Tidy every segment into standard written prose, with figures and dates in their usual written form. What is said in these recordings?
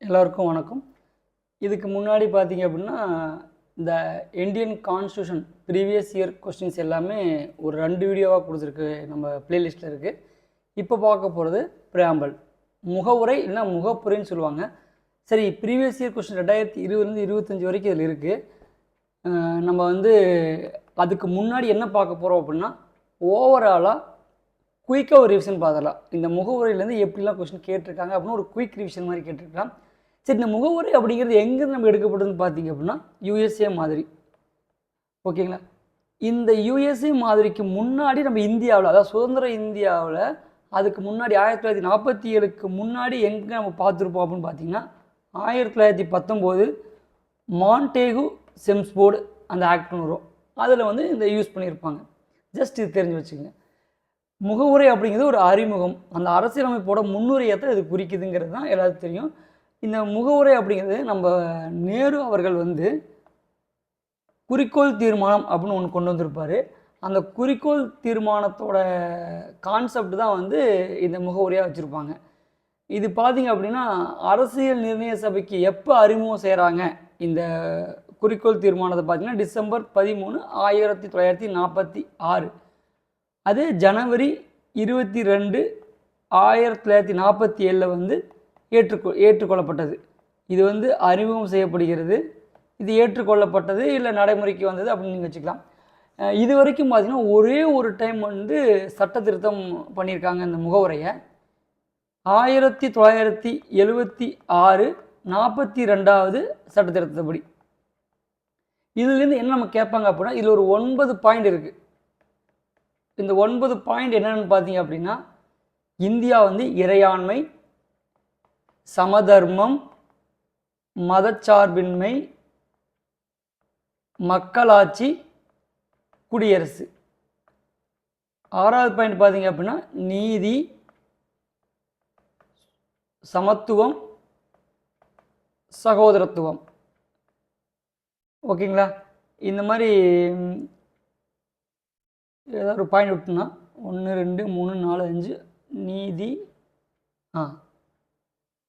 எல்லோருக்கும் வணக்கம். இதுக்கு முன்னாடி பார்த்தீங்க அப்படின்னா, இந்த Indian constitution previous year questions எல்லாமே ஒரு 2 வீடியோவாக கொடுத்துருக்கு, நம்ம பிளேலிஸ்ட்டில் இருக்குது. இப்போ பார்க்க போகிறது பிராம்பல், முகவுரை இல்லைனா முகப்புரைன்னு சொல்லுவாங்க. சரி, ப்ரீவியஸ் இயர் கொஸ்டின் 2020 25 வரைக்கும் இதில் இருக்குது. நம்ம அதுக்கு முன்னாடி என்ன பார்க்க போகிறோம் அப்படின்னா, ஓவராலாக குயிக்காக ஒரு ரிவிஷன் பார்த்துடலாம். இந்த முகவுரையிலேருந்து எப்படிலாம் கொஸ்டின் கேட்டிருக்காங்க அப்படின்னு ஒரு குயிக் ரிவிஷன் மாதிரி கேட்டிருக்கலாம். சரி, இந்த முகவுரை அப்படிங்கிறது எங்கேருந்து நம்ம எடுக்கப்படுதுன்னு பார்த்தீங்க அப்படின்னா, யுஎஸ்ஏ மாதிரி. ஓகேங்களா? இந்த யுஎஸ்ஏ மாதிரிக்கு முன்னாடி நம்ம இந்தியாவில், அதாவது சுதந்திர இந்தியாவில் அதுக்கு முன்னாடி 1947க்கு முன்னாடி எங்கே நம்ம பார்த்துருப்போம் அப்படின்னு பார்த்தீங்கன்னா, 1919 மான்டேகு செம்ஸ்போர்டு அந்த ஆக்ட்னு வரும். அதில் இந்த யூஸ் பண்ணியிருப்பாங்க. ஜஸ்ட் இது தெரிஞ்சு வச்சுக்கோங்க. முகவுரை அப்படிங்கிறது ஒரு அறிமுகம், அந்த அரசியலமைப்போட முன்னுரையத்தை இது குறிக்குதுங்கிறது தான் எல்லாத்துக்கும் தெரியும். இந்த முகவுரை அப்படிங்கிறது நம்ம நேரு அவர்கள் குறிக்கோள் தீர்மானம் அப்படின்னு ஒன்று கொண்டு வந்திருப்பார். அந்த குறிக்கோள் தீர்மானத்தோட கான்செப்ட் தான் இந்த முகவுரையாக வச்சுருப்பாங்க. இது பார்த்திங்க அப்படின்னா, அரசியல் நிர்ணய சபைக்கு எப்போ அறிமுகம் செய்கிறாங்க இந்த குறிக்கோள் தீர்மானத்தை பார்த்திங்கன்னா, டிசம்பர் 13, 1946. அது ஜனவரி 22, 1947 ஏற்றுக்கொள்ளப்பட்டது. இது அறிமுகம் செய்யப்படுகிறது. இது ஏற்றுக்கொள்ளப்பட்டது இல்லை நடைமுறைக்கு வந்தது அப்படின்னு நீங்கள் வச்சுக்கலாம். இது வரைக்கும் பார்த்தீங்கன்னா ஒரே ஒரு டைம் சட்ட திருத்தம் பண்ணியிருக்காங்க இந்த முகவுரையை. 1976 42வது சட்ட திருத்தப்படி. இதுலேருந்து என்ன நம்ம கேட்பாங்க அப்படின்னா, இதில் ஒரு 9 பாயிண்ட் இருக்குது. இந்த 9 பாயிண்ட் என்னென்னு பார்த்தீங்க அப்படின்னா, இந்தியா இறையாண்மை, சமதர்மம், மதச்சார்பின்மை, மக்களாட்சி, குடியரசு. 6வது பாயிண்ட் பார்த்தீங்க அப்படின்னா, நீதி, சமத்துவம், சகோதரத்துவம். ஓகேங்களா? இந்த மாதிரி ஏதாவது ஒரு பாயிண்ட் விட்டுனா 1 2 3 4 5 நீதி,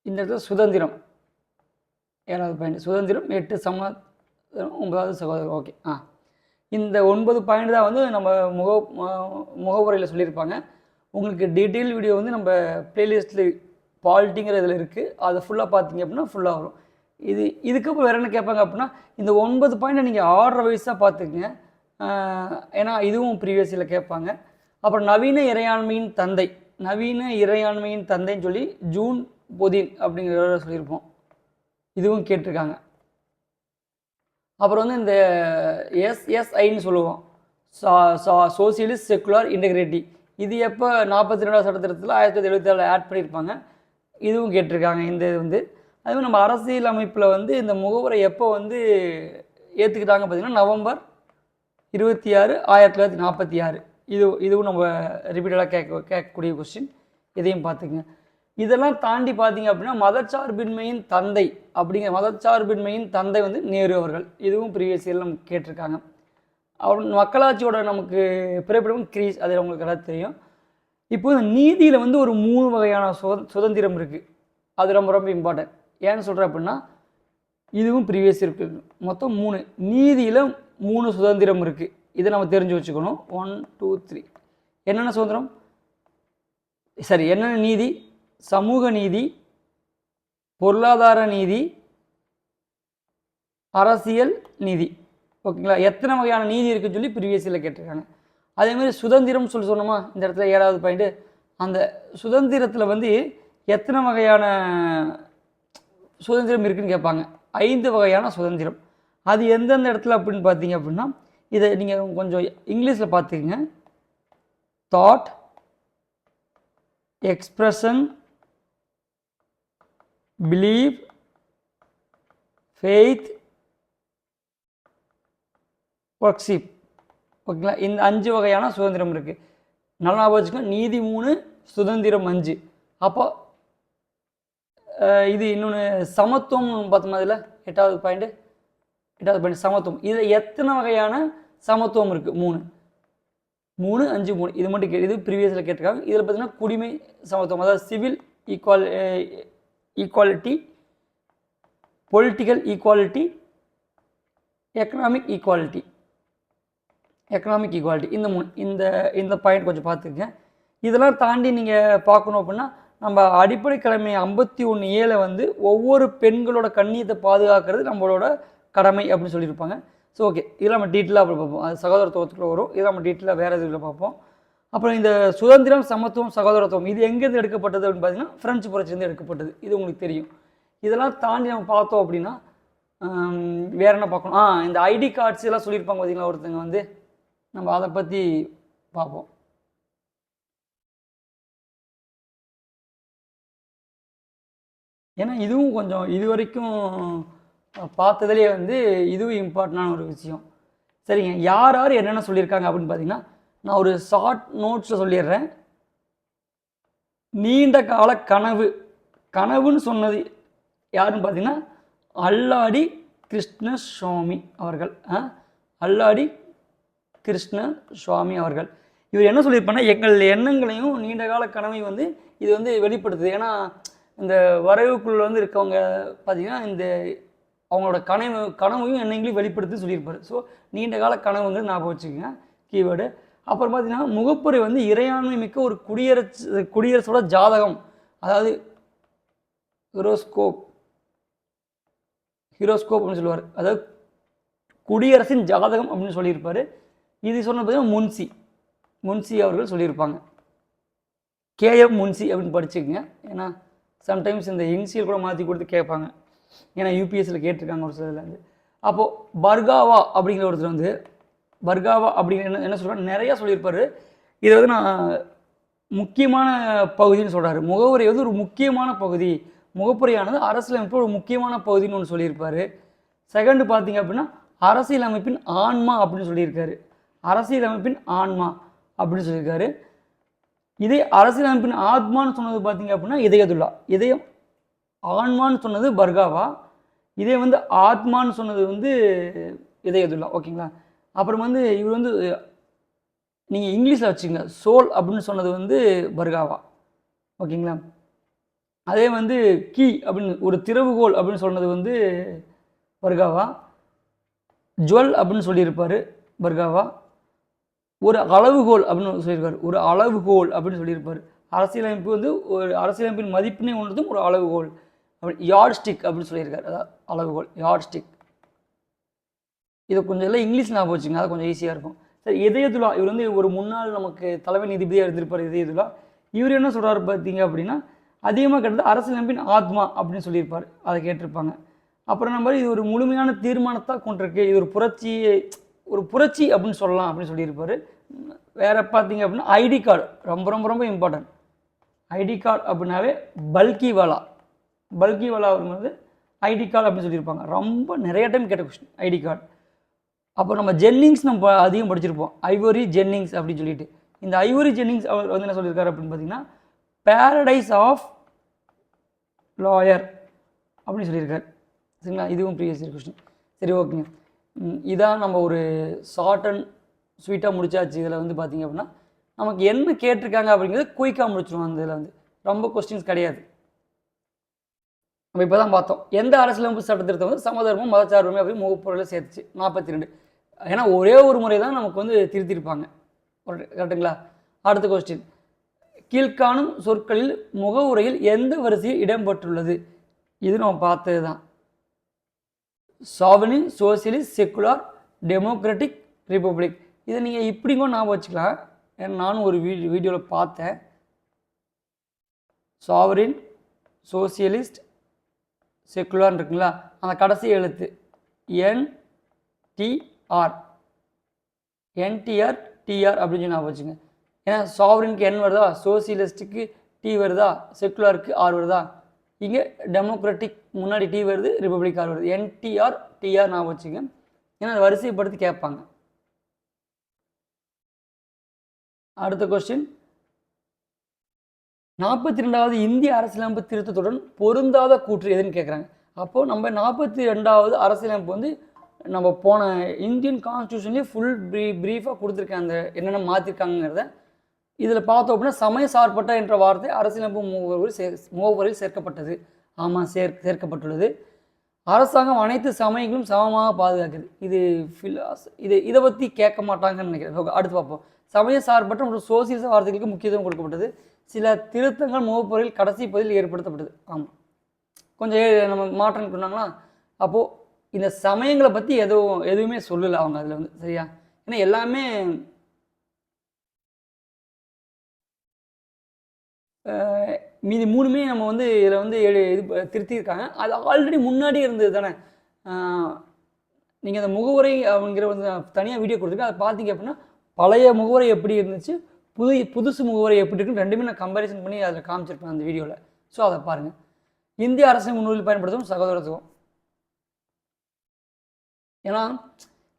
இந்த இடத்துல சுதந்திரம் 7வது பாயிண்ட், சுதந்திரம், 8 சமதர்மம், 9வது சகோதரம். ஓகே. இந்த 9 பாயிண்ட் தான் நம்ம முகவுரையில் சொல்லியிருப்பாங்க. உங்களுக்கு டீட்டெயில் வீடியோ நம்ம பிளேலிஸ்ட்டில் பாலிட்டிங்கிற இதில் இருக்குது. அதை ஃபுல்லாக பார்த்தீங்க அப்படின்னா ஃபுல்லாக வரும். இதுக்கப்புறம் வேறு என்ன கேட்பாங்க அப்படின்னா, இந்த 9 பாயிண்ட்டை நீங்கள் ஆர்டர் வைஸாக பார்த்துக்குங்க. ஏன்னா இதுவும் ப்ரீவியஸில் கேட்பாங்க. அப்புறம் நவீன இறையாண்மையின் தந்தைன்னு சொல்லி ஜூன் பொதின் அப்படிங்கிறத சொல்லியிருப்போம். இதுவும் கேட்டிருக்காங்க. அப்புறம் இந்த எஸ்எஸ்ஐன்னு சொல்லுவோம், சோசியலிஸ்ட் செக்குலர் இன்டெகிரிட்டி. இது எப்போ 42வது சட்டத்திட்டத்தில் 1977 ஆட் பண்ணியிருப்பாங்க. இதுவும் கேட்டிருக்காங்க. இந்த இது அதுமாதிரி நம்ம அரசியல் அமைப்பில் இந்த முகவுரை எப்போ ஏற்றுக்கிட்டாங்க பார்த்தீங்கன்னா, நவம்பர் 26, 1946. இதுவும் நம்ம ரிப்பீட்டடாக கேட்கக்கூடிய கொஸ்டின். இதையும் பார்த்துக்குங்க. இதெல்லாம் தாண்டி பார்த்தீங்க அப்படின்னா, மதச்சார்பின்மையின் தந்தை நேரு அவர்கள். இதுவும் ப்ரீவியஸ் இயரில் நமக்கு கேட்டிருக்காங்க. அவர் மக்களாட்சியோட நமக்கு பிறப்பிடமும் கிரீஸ், அது உங்களுக்கு எல்லாம் தெரியும். இப்போ நீதியில் ஒரு 3 வகையான சுதந்திரம் இருக்குது. அது ரொம்ப ரொம்ப இம்பார்ட்டன்ட். ஏன்னு சொல்கிறேன் அப்படின்னா, இதுவும் ப்ரீவியஸ் இயர் மொத்தம் 3 நீதியில் 3 சுதந்திரம் இருக்குது. இதை நம்ம தெரிஞ்சு வச்சுக்கணும். 1 2 3 என்னென்ன சுதந்திரம், என்னென்ன நீதி? சமூக நீதி, பொருளாதார நீதி, அரசியல் நீதி. ஓகேங்களா? எத்தனை வகையான நீதி இருக்குன்னு சொல்லி ப்ரீவியஸில் கேட்டிருக்காங்க. அதேமாதிரி சுதந்திரம் சொன்னோமா, இந்த இடத்துல 7வது பாயிண்ட்டு. அந்த சுதந்திரத்தில் எத்தனை வகையான சுதந்திரம் இருக்குதுன்னு கேட்பாங்க. 5 வகையான சுதந்திரம். அது எந்தெந்த இடத்துல அப்படின்னு பார்த்தீங்க அப்படின்னா, இதை நீங்கள் கொஞ்சம் இங்கிலீஷில் பார்த்துக்கங்க. Thought, expression, believe, faith, worship. ஓகேங்களா? இந்த 5 வகையான சுதந்திரம் இருக்குது. நல்லா வச்சுக்கோங்க. நீதி 3, சுதந்திரம் 5. அப்போ இது இன்னொன்று சமத்துவம் பார்த்தோமா, இதில் 8வது பாயிண்ட் சமத்துவம். இதில் எத்தனை வகையான சமத்துவம் இருக்குது? 3 3 5 3. இது மட்டும் இது ப்ரீவியஸில் கேட்டிருக்காங்க. இதில் பார்த்தீங்கன்னா குடிமை சமத்துவம், அதாவது civil equality, political equality, economic equality. இந்த இந்த பாயிண்ட் கொஞ்சம் பார்த்துக்கங்க. இதெல்லாம் தாண்டி நீங்கள் பார்க்கணும் அப்படின்னா நம்ம அடிப்படை கடமை 51A வந்து ஒவ்வொரு பெண்களோட கண்ணியத்தை பாதுகாக்கிறது நம்மளோட கடமை அப்படின்னு சொல்லியிருப்பாங்க. ஸோ ஓகே, இதெல்லாம் நம்ம டீட்டெயிலாக அப்புறம் பார்ப்போம். அது சகோதரத்துவத்தில் வரும். இதெல்லாம் நம்ம டீட்டெயிலாக வேறு இதில் பார்ப்போம். அப்புறம் இந்த சுதந்திரம், சமத்துவம், சகோதரத்துவம் இது எங்கேருந்து எடுக்கப்பட்டது அப்படின்னு பார்த்தீங்கன்னா ஃப்ரெஞ்சு புரட்சிலேருந்து எடுக்கப்பட்டது. இது உங்களுக்கு தெரியும். இதெல்லாம் தாண்டி நம்ம பார்த்தோம் அப்படின்னா வேறு என்ன பார்க்கணும், இந்த ஐடி கார்ட்ஸ் எல்லாம் சொல்லியிருப்பாங்க பார்த்தீங்களா ஒருத்தங்க வந்து, நம்ம அதை பற்றி பார்ப்போம். ஏன்னா இதுவும் கொஞ்சம் இது வரைக்கும் பார்த்ததுலேயே வந்து இதுவும் இம்பார்ட்டண்டான ஒரு விஷயம். சரிங்க, யார் யார் என்னென்ன சொல்லியிருக்காங்க அப்படின்னு பார்த்தீங்கன்னா நான் ஒரு ஷார்ட் நோட்ஸில் சொல்லிடுறேன். நீண்ட கால கனவுன்னு சொன்னது யாருன்னு பார்த்தீங்கன்னா அல்லாடி கிருஷ்ணசுவாமி அவர்கள். அல்லாடி கிருஷ்ணசுவாமி அவர்கள் இவர் என்ன சொல்லியிருப்பாங்கன்னா எங்கள் எண்ணங்களையும் நீண்ட கால கனவையும் வந்து இது வந்து வெளிப்படுத்துது. ஏன்னா இந்த வரைவுக்குள்ள வந்து இருக்கவங்க பார்த்தீங்கன்னா இந்த அவங்களோட கனவையும் எண்ணங்களையும் வெளிப்படுத்தி சொல்லியிருப்பார். ஸோ நீண்ட கால கனவுங்கிறது ஞாபகம் வச்சுக்கோங்க கீவேர்டு. அப்புறம் பார்த்தீங்கன்னா முகப்புரை வந்து இறையாண்மை மிக்க ஒரு குடியரசோட ஜாதகம், அதாவது ஹீரோஸ்கோப் அப்படின்னு சொல்லுவார். அதாவது குடியரசின் ஜாதகம் அப்படின்னு சொல்லியிருப்பார். இது சொன்ன பார்த்தீங்கன்னா முன்சி அவர்கள் சொல்லியிருப்பாங்க. கேஎம் முன்சி அப்படின்னு படிச்சுக்கோங்க. ஏன்னா சம்டைம்ஸ் இந்த இனிஷியல் கூட மாற்றி கொடுத்து கேட்பாங்க. ஏன்னா யூபிஎஸ்சியில் கேட்டிருக்காங்க ஒரு சிலதுலேருந்து. அப்போது பர்காவா அப்படிங்கிற ஒருத்தர் வந்து பர்காவா அப்படிங்கிற என்ன சொல்கிறார், நிறையா சொல்லியிருப்பார். இதை வந்து நான் முக்கியமான பகுதின்னு சொல்கிறாரு. முகவுரை வந்து ஒரு முக்கியமான பகுதி, முகப்புரையானது அரசியலமைப்பு ஒரு முக்கியமான பகுதின்னு ஒன்று சொல்லியிருப்பார். செகண்டு பார்த்தீங்க அப்படின்னா அரசியலமைப்பின் ஆன்மா அப்படின்னு சொல்லியிருக்காரு. அரசியலமைப்பின் ஆன்மா அப்படின்னு சொல்லியிருக்காரு. இதே அரசியலமைப்பின் ஆத்மான்னு சொன்னது பார்த்தீங்க அப்படின்னா இதயதுல்லா. இதயம் ஆன்மான்னு சொன்னது பர்காவா, இதே வந்து ஆத்மான்னு சொன்னது வந்து இதயதுல்லா. ஓகேங்களா. அப்புறம் வந்து இவர் வந்து நீங்கள் இங்கிலீஷில் வச்சுங்க, சோல் அப்படின்னு சொன்னது வந்து பர்காவா. ஓகேங்களா. அதே வந்து கீ அப்படின்னு ஒரு திறவுகோல் அப்படின்னு சொன்னது வந்து பர்காவா. ஜுவல் அப்படின்னு சொல்லியிருப்பார் பர்காவா. ஒரு அளவுகோல் அப்படின்னு சொல்லியிருக்காரு. ஒரு அளவுகோல் அப்படின்னு சொல்லியிருப்பார். அரசியலமைப்பு வந்து ஒரு அரசியலமைப்பின் மதிப்பினை ஒன்றதும் ஒரு அளவுகோல். அப்படி யார்ட் ஸ்டிக் அப்படின்னு சொல்லியிருக்காரு. அதாவது அளவுகோல், யார்ட் ஸ்டிக். இதை கொஞ்சம் எல்லாம் இங்கிலீஷ் ஞாபகம் வச்சுங்க, அது கொஞ்சம் ஈஸியாக இருக்கும். சரி, இதயதுல்லா இவர் வந்து ஒரு முன்னாள் நமக்கு தலைமை நீதிபதியாக இருந்திருப்பார். இதயதுல்லா இவர் என்ன சொல்கிறாரு பார்த்தீங்க அப்படின்னா அதிகமாக கேட்டது அரசியலமைப்பின் ஆத்மா அப்படின்னு சொல்லியிருப்பார். அதை கேட்டிருப்பாங்க. அப்புறம் நம்ம இது ஒரு முழுமையான தீர்மானத்தாக கொண்டிருக்கு, இது ஒரு புரட்சி அப்படின்னு சொல்லலாம் அப்படின்னு சொல்லியிருப்பார். வேறு பார்த்தீங்க அப்படின்னா ஐடி கார்டு ரொம்ப ரொம்ப ரொம்ப இம்பார்ட்டன்ட். ஐடி கார்டு அப்படின்னாவே பல்கிவாலா அவங்க வந்து ஐடி கார்டு அப்படின்னு சொல்லியிருப்பாங்க. ரொம்ப நிறைய டைம் கேட்ட கொஸ்டின் ஐடி கார்டு. அப்போ நம்ம ஜென்னிங்ஸ் நம்ம அதிகம் படிச்சிருப்போம், ஐவரி ஜென்னிங்ஸ் அப்படின்னு சொல்லிட்டு. இந்த ஐவரி ஜென்னிங்ஸ் அவர் வந்து என்ன சொல்லியிருக்காரு அப்படின்னு பார்த்தீங்கன்னா பேரடைஸ் ஆஃப் லாயர் அப்படின்னு சொல்லியிருக்காரு. சரிங்களா. இதுவும் ப்ரீவியஸ் இயர் கொஸ்டின். சரி, ஓகேங்க. இதான் நம்ம ஒரு ஷார்ட் அண்ட் ஸ்வீட்டாக முடிச்சாச்சு. இதில் வந்து பார்த்திங்க அப்படின்னா நமக்கு என்ன கேட்டிருக்காங்க அப்படிங்கிறது குயிக்காக முடிச்சிடுவோம். அந்த இதில் வந்து ரொம்ப கொஸ்டின்ஸ் கிடையாது. நம்ம இப்போ தான் பார்த்தோம் எந்த அரசியலமைப்பு சட்டத்திருத்தம் வந்து சமதர்மம் மதச்சார்புமை அப்படின்னு முகப்புரையில் சேர்த்துச்சு 42. ஏன்னா ஒரே ஒரு முறை தான் நமக்கு வந்து திருத்திருப்பாங்க. கரெக்டுங்களா. அடுத்த கொஸ்டின், கீழ்காணும் சொற்களில் முகவுரையில் எந்த வரிசையில் இடம்பெற்றுள்ளது? இது நம்ம பார்த்தது தான். சாவனின், சோசியலிஸ்ட், செக்குலார், டெமோக்ராட்டிக், ரிப்பப்ளிக். இதை நீங்கள் இப்படிங்கோ ஞாபகம் வச்சுக்கலாம். ஏன்னா நானும் ஒரு வீடியோவில் பார்த்தேன். சாவரின், சோசியலிஸ்ட், செக்குலார்னு இருக்குங்களா, அந்த கடைசி எழுத்து என்டிஆர் அப்படின்னு ஞாபகம் வச்சுங்க. ஏன்னா சாவரினுக்கு என் வருதா, சோசியலிஸ்ட்டுக்கு டி வருதா, செக்குலாருக்கு ஆர் வருதா, இங்கே டெமோக்ராட்டிக் முன்னாடி டி வருது, ரிப்பப்ளிக் ஆர் வருது. டிஆர் ஞாபகம் வச்சுங்க. ஏன்னா அதை வரிசைப்படுத்தி கேட்பாங்க. அடுத்த கொஸ்டின், 42வது இந்திய அரசியலமைப்பு திருத்தத்துடன் பொருந்தாத கூற்று எதுன்னு கேட்குறாங்க. அப்போது நம்ம 42வது அரசியலமைப்பு வந்து நம்ம போன இந்தியன் கான்ஸ்டியூஷன்லேயே ஃபுல் ப்ரீஃபாக கொடுத்துருக்கேன். அந்த என்னென்ன மாற்றிருக்காங்கிறத இதில் பார்த்தோம் அப்படின்னா சமய சார்பட்ட என்ற வார்த்தை அரசியலமைப்பு முகவரில் சேர்க்கப்பட்டது. ஆமாம், சேர்க்கப்பட்டுள்ளது. அரசாங்கம் அனைத்து சமயங்களும் சமமாக பாதுகாக்குது. இது இதை பற்றி கேட்க மாட்டாங்கன்னு நினைக்கிறேன். அடுத்து பார்ப்போம். சமய சார்பற்ற மற்றும் சோசியலிச வார்த்தைகளுக்கு முக்கியத்துவம் கொடுக்கப்பட்டது. சில திருத்தங்கள் முகப்புறையில் கடைசி பதில் ஏற்படுத்தப்பட்டது. ஆமாம், கொஞ்சம் நம்ம மாற்றம் சொன்னாங்களா. அப்போது இந்த சமயங்களை பற்றி எதுவுமே சொல்லலை அவங்க அதில் வந்து. சரியா? ஏன்னா எல்லாமே மீதி 3மே நம்ம வந்து இதில் வந்து இது திருத்தியிருக்காங்க. அது ஆல்ரெடி முன்னாடி இருந்தது தானே. நீங்கள் அந்த முகவுரை அப்படிங்கிற வந்து தனியாக வீடியோ கொடுத்துருக்கேன். அதை பார்த்தீங்க அப்படின்னா பழைய முகவுரை எப்படி இருந்துச்சு, புதுசு முகவுரை எப்படி இருக்குன்னு ரெண்டுமே நான் கம்பேரிசன் பண்ணி அதில் காமிச்சிருப்பேன் அந்த வீடியோவில். ஸோ அதை பாருங்கள். இந்திய அரசின் முன்னுரில் பயன்படுத்தும் சகோதரத்துவம். ஏன்னா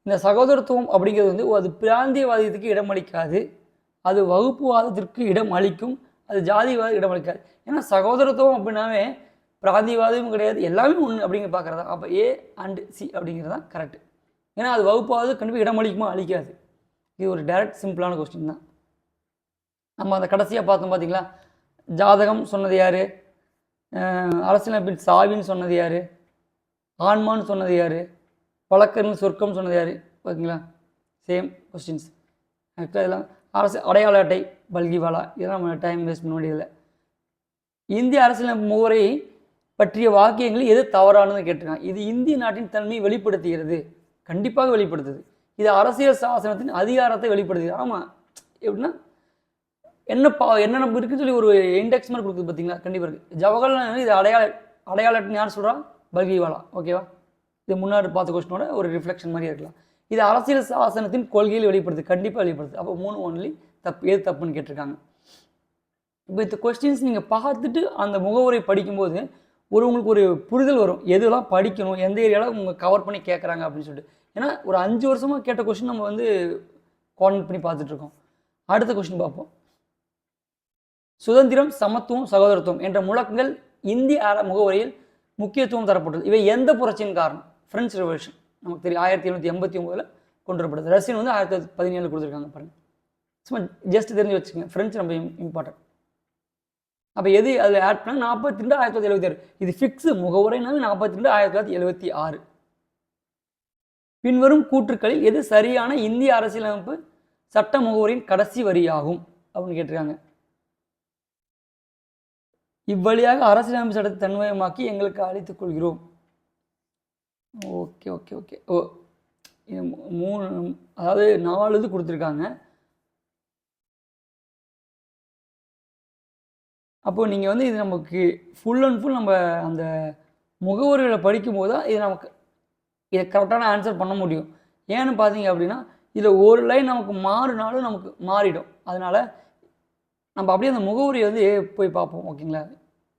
இந்த சகோதரத்துவம் அப்படிங்கிறது வந்து அது பிராந்தியவாதத்துக்கு இடமளிக்காது, அது வகுப்புவாதத்திற்கு இடம் அளிக்கும், அது ஜாதிவாதம் இடமளிக்காது. ஏன்னா சகோதரத்துவம் அப்படின்னாவே பிராந்தியவாதமும் கிடையாது, எல்லாமே ஒன்று அப்படிங்கிற பார்க்குறதா. அப்போ A and C அப்படிங்கிறது தான் கரெக்டு. ஏன்னா அது வகுப்பாவது கண்டிப்பாக இடமளிக்குமா அளிக்காது. இது ஒரு டைரக்ட் சிம்பிளான கொஸ்டின் தான். நம்ம அந்த கடைசியாக பார்த்தோம் பார்த்தீங்களா, ஜாதகம் சொன்னது யார், அரசியலமைப்பின் சாவின்னு சொன்னது யார், ஆன்மான்னு சொன்னது யார், வழக்கறிஞர் சொர்க்கம் சொன்னது யார், ஓகேங்களா? Same questions. ஆக்சுவலாக இதெல்லாம் அடையாள அட்டை, பல்கிவாலா, இதெல்லாம் நம்ம டைம் வேஸ்ட் பண்ண வேண்டியதில்லை. இந்திய அரசியலமைப்பு முகவரை பற்றிய வாக்கியங்கள் எது தவறானதுன்னு கேட்டிருக்காங்க. இது இந்திய நாட்டின் தன்மையை வெளிப்படுத்துகிறது, கண்டிப்பாக வெளிப்படுத்துது. இது அரசியல் சாசனத்தின் அதிகாரத்தை வெளிப்படுத்துது. ஆமாம், எப்படின்னா என்ன நம்ம இருக்குன்னு சொல்லி ஒரு இண்டெக்ஸ் மாதிரி கொடுக்குது பார்த்தீங்களா, கண்டிப்பாக இருக்குது. ஜவஹர்லால் இது அடையாளன்னு யார் சொல்கிறா, பல்கிவாலா. ஓகேவா? இது முன்னாடி பார்த்த கொஸ்டினோட ஒரு ரிஃப்ளெக்ஷன் மாதிரி இருக்கலாம். இது அரசியல் சாசனத்தின் கொள்கையில் வெளிப்படுது, கண்டிப்பாக வெளிப்படுது. அப்போ 3 ஒன்லி தப்பு. எது தப்புன்னு கேட்டிருக்காங்க. இப்போ இந்த கொஸ்டின்ஸ் நீங்கள் பார்த்துட்டு அந்த முகவுரை படிக்கும்போது உங்களுக்கு ஒரு புரிதல் வரும், எதெல்லாம் படிக்கணும், எந்த ஏரியாவில் உங்கள் கவர் பண்ணி கேட்குறாங்க அப்படின்னு சொல்லிட்டு. ஏன்னா ஒரு 5 வருஷமாக கேட்ட கொஸ்டின் நம்ம வந்து கோஆர்டினேட் பண்ணி பார்த்துட்ருக்கோம். அடுத்த கொஸ்டின் பார்ப்போம். சுதந்திரம், சமத்துவம், சகோதரத்துவம் என்ற முழக்கங்கள் இந்திய முகவுரையில் முக்கியத்துவம் தரப்பட்டது. இவை எந்த புரட்சியின் காரணம்? French revolution. நமக்கு தெரியும் 1789 கொண்டு வரப்படுது. ரஷ்யன் வந்து 1917 கொடுத்துருக்காங்க பாருங்கள். சும்மா ஜஸ்ட் தெரிஞ்சு வச்சுக்கோங்க, ஃப்ரெஞ்சு ரொம்ப இம்பார்ட்டன்ட். அப்போ எது அதில் ஆட் பண்ணால் 42 1976. இது ஃபிக்ஸு, முகவுரைனாலும் 42 1976. பின்வரும் கூற்றுக்களில் எது சரியான இந்திய அரசியலமைப்பு சட்ட முகவுரையின் கடைசி வரியாகும் அப்படின்னு கேட்டிருக்காங்க. இவ்வழியாக அரசியலமைப்பு சட்டத்தை தன்மயமாக்கி எங்களுக்கு அளித்துக் கொள்கிறோம். ஓகே ஓகே ஓகே ஓ, இது 3, அதாவது 4 இது கொடுத்துருக்காங்க. அப்போது நீங்கள் வந்து இது நமக்கு ஃபுல் அண்ட் ஃபுல் நம்ம அந்த முகவரிகளை படிக்கும்போது தான் இதை கரெக்டான ஆன்சர் பண்ண முடியும். ஏன்னு பார்த்தீங்க அப்படின்னா இதில் ஒரு லைன் நமக்கு மாறினாலும் நமக்கு மாறிடும். அதனால் நம்ம அப்படியே அந்த முகவரியை வந்து போய் பார்ப்போம். ஓகேங்களா?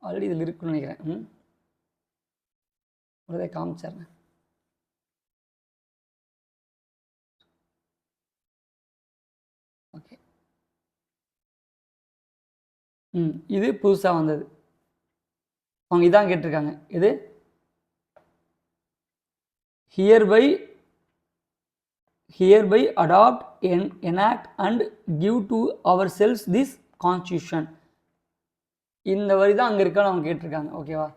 ஆல்ரெடி இதில் இருக்குன்னு நினைக்கிறேன். ஒரு காமிச்சிட்றேன். ஓகே, இது புதுசாக வந்தது. அவங்க இதான் கேட்டிருக்காங்க. இது hereby adopt, enact and give to ourselves this constitution. இந்த வரி தான் அங்கே இருக்கான்னு அவங்க கேட்டிருக்காங்க. ஓகேவா?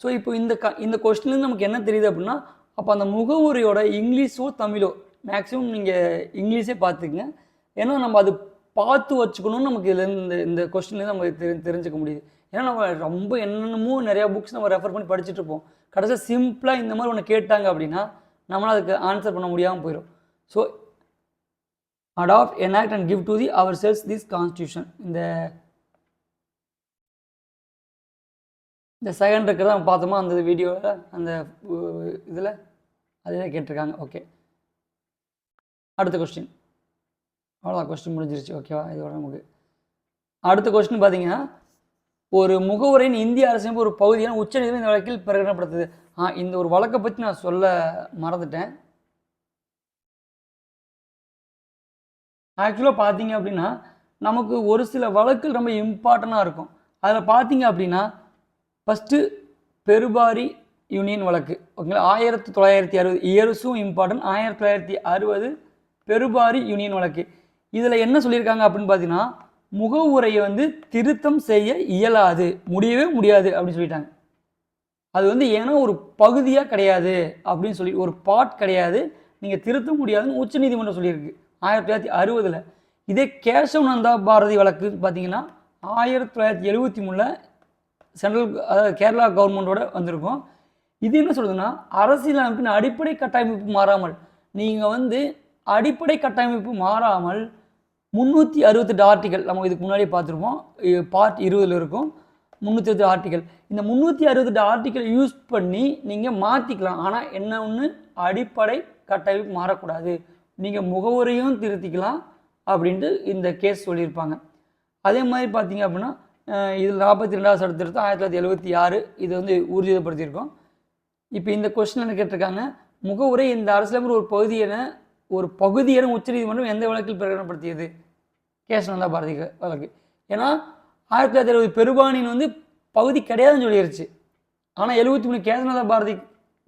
ஸோ இப்போ இந்த கொஸ்டின்லேருந்து நமக்கு என்ன தெரியுது அப்படின்னா, அப்போ அந்த முகவுரையோட இங்கிலீஷோ தமிழோ மேக்ஸிமம் நீங்கள் இங்கிலீஷே பார்த்துக்குங்க. ஏன்னா நம்ம அது பார்த்து வச்சுக்கணும்னு நமக்கு இதுலேருந்து இந்த கொஸ்டின்லேருந்து நமக்கு தெரிஞ்சுக்க முடியுது. ஏன்னா நம்ம ரொம்ப என்னென்னமோ நிறையா புக்ஸ் நம்ம ரெஃபர் பண்ணி படிச்சுட்டு இருப்போம். கடைசியாக சிம்பிளாக இந்த மாதிரி ஒன்று கேட்டாங்க அப்படின்னா நம்மளால் அதுக்கு ஆன்சர் பண்ண முடியாமல் போயிடும். So adopt, enact and give to ourselves this constitution. இந்த செகண்ட் இருக்கிறத நம்ம பார்த்தோமா அந்த வீடியோவில், அந்த இதில் அதே கேட்டிருக்காங்க. ஓகே, அடுத்த கொஸ்டின். அவ்வளோதான், கொஸ்டின் முடிஞ்சிருச்சு. ஓகேவா? இதோட நமக்கு அடுத்த கொஸ்டின் பார்த்தீங்கன்னா, ஒரு முகவுரையின் இந்திய அரசியலமைப்பு ஒரு பகுதியான உச்சநீதிமன்றம் இந்த வழக்கில் பிரகடனப்படுத்துது. இந்த ஒரு வழக்கை பற்றி நான் சொல்ல மறந்துட்டேன். ஆக்சுவலாக பார்த்தீங்க அப்படின்னா நமக்கு ஒரு சில வழக்குகள் ரொம்ப இம்பார்ட்டண்ட்டாக இருக்கும். அதில் பார்த்தீங்க அப்படின்னா ஃபஸ்ட்டு பெருபாரி யூனியன் வழக்கு. ஓகேங்களா, 1960 இயர்ஸும் இம்பார்ட்டன்ட். 1960 பெருபாரி யூனியன் வழக்கு. இதில் என்ன சொல்லியிருக்காங்க அப்படின்னு பார்த்தீங்கன்னா, முகவுரையை வந்து திருத்தம் செய்ய இயலாது, முடியவே முடியாது அப்படின்னு சொல்லிட்டாங்க. அது வந்து ஏன்னா ஒரு பகுதியாக கிடையாது அப்படின்னு சொல்லி, ஒரு பார்ட் கிடையாது, நீங்கள் திருத்த முடியாதுன்னு உச்சநீதிமன்றம் சொல்லியிருக்கு 1960. இதே கேசவநந்தா பாரதி வழக்கு பார்த்தீங்கன்னா 1973 சென்ட்ரல், அதாவது கேரளா கவர்மெண்ட்டோட வந்திருக்கும். இது என்ன சொல்லுதுன்னா, அரசியலமைப்பின் அடிப்படை கட்டமைப்பு மாறாமல், நீங்கள் வந்து அடிப்படை கட்டமைப்பு மாறாமல் 368 ஆர்டிகல் நம்ம இதுக்கு முன்னாடி பார்த்துருப்போம், பார்ட் 20 இருக்கும் 368 ஆர்டிகல். இந்த 368 ஆர்டிகல் யூஸ் பண்ணி நீங்கள் மாற்றிக்கலாம். ஆனால் என்ன ஒன்று, அடிப்படை கட்டமைப்பு மாறக்கூடாது, நீங்கள் முகவுரையும் திருத்திக்கலாம் அப்படின்ட்டு இந்த கேஸ் சொல்லியிருப்பாங்க. அதே மாதிரி பார்த்தீங்க அப்படின்னா இதில் 42வது சட்ட திருத்தம் 1976 இது வந்து ஊர்ஜிதப்படுத்தியிருக்கோம். இப்போ இந்த கொஸ்டின் என்ன கேட்டிருக்காங்க, முகவுரை இந்த அரசியலமைப்பு ஒரு பகுதியென உச்சநீதிமன்றம் எந்த வழக்கில் பிரகடனப்படுத்தியது? கேசவநந்தா பாரதி வழக்கு. ஏன்னா 1970 பெருபாணியின் வந்து பகுதி கிடையாதுன்னு சொல்லிடுச்சு. ஆனால் 73 கேசவநந்தா பாரதி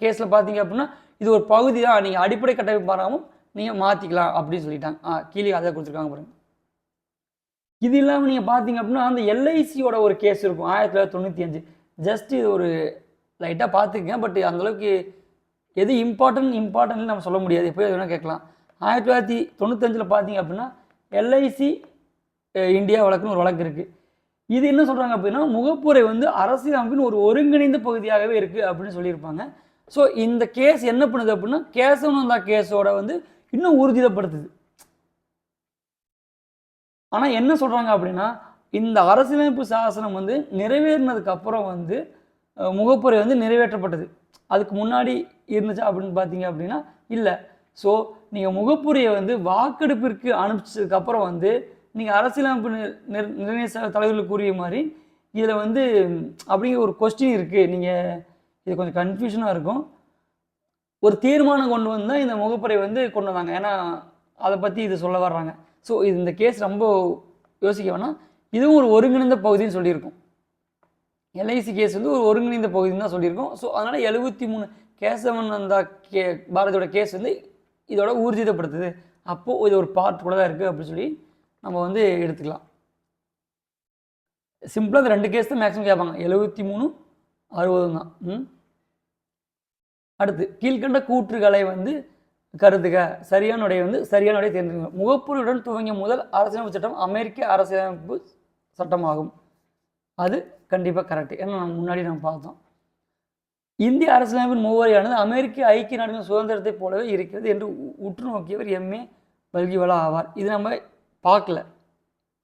கேஸில் பார்த்தீங்க அப்படின்னா இது ஒரு பகுதி தான், நீங்கள் அடிப்படை கட்டமைப்பு மாறாமல் நீங்கள் மாற்றிக்கலாம் அப்படின்னு சொல்லிட்டாங்க. கீழே அதை கொடுத்துருக்காங்க பாருங்க. இது இல்லாமல் நீங்கள் பார்த்தீங்க அப்படின்னா அந்த எல்ஐசியோட ஒரு கேஸ் இருக்கும் 1995. ஜஸ்ட் இது ஒரு லைட்டாக பார்த்துக்கங்க, பட் அந்தளவுக்கு எது இம்பார்ட்டன்ட் நம்ம சொல்ல முடியாது, எப்போயோ வேணால் கேட்கலாம். 1995 பார்த்தீங்க அப்படின்னா எல்ஐசி இந்தியா வழக்குன்னு ஒரு வழக்கு இருக்குது. இது என்ன சொல்கிறாங்க அப்படின்னா, முகப்புரை வந்து அரசியலமைப்பின் ஒரு ஒருங்கிணைந்த பகுதியாகவே இருக்குது அப்படின்னு சொல்லியிருப்பாங்க. ஸோ இந்த கேஸ் என்ன பண்ணுது அப்படின்னா, கேசவநந்தா கேஸோட வந்து இன்னும் ஊர்ஜிதப்படுத்துது. ஆனால் என்ன சொல்கிறாங்க அப்படின்னா, இந்த அரசியலமைப்பு சாசனம் வந்து நிறைவேறினதுக்கு அப்புறம் வந்து முகப்புரை வந்து நிறைவேற்றப்பட்டது. அதுக்கு முன்னாடி இருந்துச்சா அப்படின்னு பார்த்தீங்க அப்படின்னா இல்லை. ஸோ நீங்கள் முகப்புரையை வந்து வாக்கெடுப்பிற்கு அனுப்பிச்சதுக்கப்புறம் வந்து நீங்கள் அரசியலமைப்பு நிர்ணய தலைவர்கள் கூறிய மாதிரி இதில் வந்து அப்படிங்கிற ஒரு கொஸ்டின் இருக்குது. நீங்கள் இது கொஞ்சம் கன்ஃபியூஷனாக இருக்கும். ஒரு தீர்மானம் கொண்டு வந்தால் இந்த முகப்புரை வந்து கொண்டு வந்தாங்க. ஏன்னா அதை பற்றி இது சொல்ல வர்றாங்க. ஸோ இது இந்த கேஸ் ரொம்ப யோசிக்க வேணாம், இதுவும் ஒரு ஒருங்கிணைந்த பகுதின்னு சொல்லியிருக்கும். எல்ஐசி கேஸ் வந்து ஒரு ஒருங்கிணைந்த பகுதின்னு தான் சொல்லியிருக்கோம். ஸோ அதனால் 73 கேசவநந்தா பாரதியோட கேஸ் வந்து இதோட ஊர்ஜிதப்படுத்துது. அப்போது இது ஒரு பார்ட் கூட தான் இருக்குது அப்படின்னு சொல்லி நம்ம வந்து எடுத்துக்கலாம். சிம்பிளாக இந்த 2 கேஸ் தான் மேக்ஸிமம் கேட்பாங்க, 73 60 தான். அடுத்து கீழ்கண்ட கூற்றுகளை வந்து கருதுக, சரியான உடைய வந்து சரியான உடைய தேர்ந்தெடுங்க. முகப்புரையுடன் துவங்கிய முதல் அரசியலமைப்பு சட்டம் அமெரிக்க அரசியலமைப்பு சட்டமாகும். அது கண்டிப்பாக கரெக்ட். ஏன்னா நம்ம முன்னாடி நம்ம பார்த்தோம், இந்திய அரசியலமைப்பின் முகவரியானது அமெரிக்க ஐக்கிய நாடுகளின் சுதந்திரத்தை போலவே இருக்கிறது என்று உற்று நோக்கியவர் எம்ஏ பல்கிவாலா ஆவார். இது நம்ம பார்க்கல,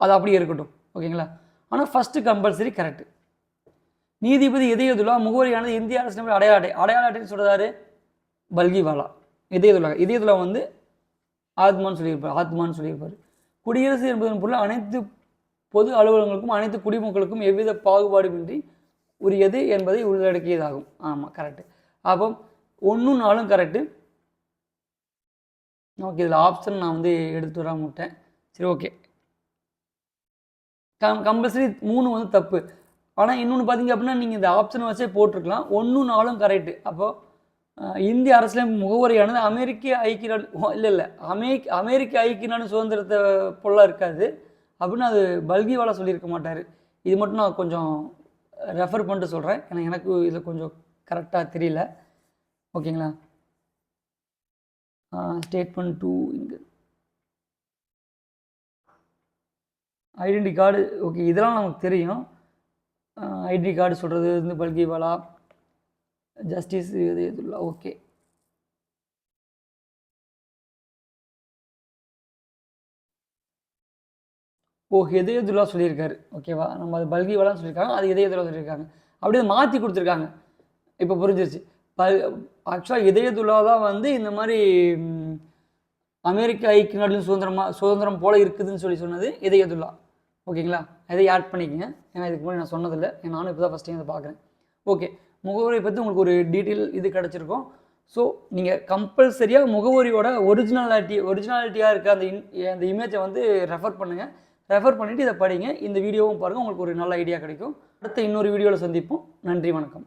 அது அப்படியே இருக்கட்டும், ஓகேங்களா. ஆனால் ஃபஸ்ட்டு கம்பல்சரி கரெக்டு. நீதிபதி இதயதுல்லா முகவரியானது இந்திய அரசியலமைப்பு அடையாள அட்டைன்னு சொல்கிறாரு பல்கிவாலா. இதயதுல்லா வந்து ஆத்மான்னு சொல்லியிருப்பார். குடியரசு என்பதன் பொருள் அனைத்து பொது அலுவலகங்களுக்கும் அனைத்து குடிமக்களுக்கும் எவ்வித பாகுபாடுமின்றி உரியது என்பதை உள்ளடக்கியதாகும். ஆமாம், கரெக்டு. அப்போ 1 4 கரெக்டு. ஓகே, இதில் ஆப்ஷன் நான் வந்து எடுத்து வர மாட்டேன். சரி, ஓகே. கம்பல்சரி 3 வந்து தப்பு. ஆனால் இன்னொன்று பார்த்தீங்க அப்படின்னா நீங்கள் இந்த ஆப்ஷனை வச்சே போட்டிருக்கலாம். 1 4 கரெக்டு. அப்போது இந்திய அரசியலமைப்பு முகவரியானது அமெரிக்க ஐக்கிய நாடு இல்லை அமெரிக்க ஐக்கிய நாடு சுதந்திரத்தை போல இருக்காது அப்படின்னு அது பல்கிவாலா சொல்லியிருக்க மாட்டார். இது மட்டும் நான் கொஞ்சம் ரெஃபர் பண்ணிட்டு சொல்கிறேன், ஏன்னா எனக்கு இதில் கொஞ்சம் கரெக்டாக தெரியல, ஓகேங்களா. ஸ்டேட்மெண்ட் 2 இங்கே ஐடென்டி கார்டு, ஓகே, இதெல்லாம் நமக்கு தெரியும். ஐடென்டி கார்டு சொல்கிறது வந்து பல்கிவாலா, ஜஸ்டிஸ் இதயதுல்லா, ஓகே. இதயதுல்லா சொல்லியிருக்காரு, ஓகேவா. நம்ம அது பல்கிவாலான்னு சொல்லியிருக்காங்க, அது இதயதுல்லா சொல்லியிருக்காங்க. அப்படியே மாற்றி கொடுத்துருக்காங்க. இப்போ புரிஞ்சிருச்சு. ஆக்சுவலாக இதயதுல்லா தான் வந்து இந்த மாதிரி அமெரிக்க ஐக்கிய நாடுகளின் சுதந்திரம் போல இருக்குதுன்னு சொன்னது இதயதுல்லா, ஓகேங்களா. இதை ஆட் பண்ணிக்கங்க, ஏன்னா இதுக்கு முன்னாடி நான் சொன்னதில்லை, நானும் இப்போ தான் ஃபஸ்ட் டைம் இதை பார்க்குறேன். ஓகே, முகவரியை பற்றி உங்களுக்கு ஒரு டீட்டெயில் இது கிடச்சிருக்கும். ஸோ நீங்கள் கம்பல்சரியாக முகவரியோட ஒரிஜினாலிட்டியாக இருக்க அந்த இமேஜை வந்து ரெஃபர் பண்ணுங்கள். ரெஃபர் பண்ணிவிட்டு இதை படிங்க. இந்த வீடியோவும் பாருங்கள், உங்களுக்கு ஒரு நல்ல ஐடியா கிடைக்கும். அடுத்த இன்னொரு வீடியோவில் சந்திப்போம். நன்றி, வணக்கம்.